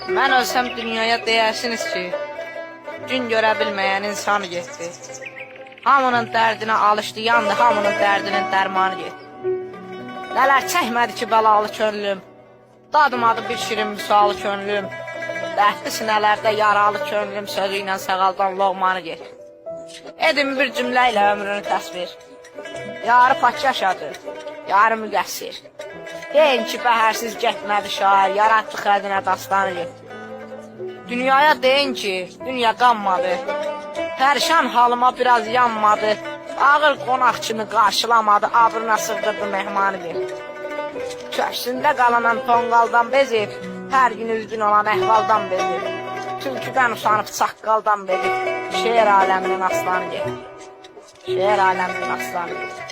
Mən ölsəm dünyaya deyərsiniz ki, gün görə bilməyən insan getdi. Hamının dərdinə alışdı, yandı, hamının dərdinin dərmanı getdi. Nələr çəkmədi ki, bəlalı könlüm, dadmadı bir şirin müsalı könlüm. Dərdli sinələrdə yaralı könlüm, sözü ilə sağaldan loğmanı getdi. Edin bir cümlə ilə ömrünü təsvir. Yarı pak yaşadı, yarı müqəssir. Deyin ki, bəhərsiz getmədi şair, yaratdı xədinə dastanı getdi. Dünyaya deyin ki, dünya qanmadı, pərişan halıma biraz yanmadı, ağır qonaq kimi qarşılamadı, abrına sığdırdı mehmanı getdi. Köksündə qalanan tonqaldan bezib, hər gün üzgün olan əhvaldan bezib, tülküdən usanıb çaqqaldan bezib, şeir aləminin aslanı getdi. Şeir aləminin aslanı getdi.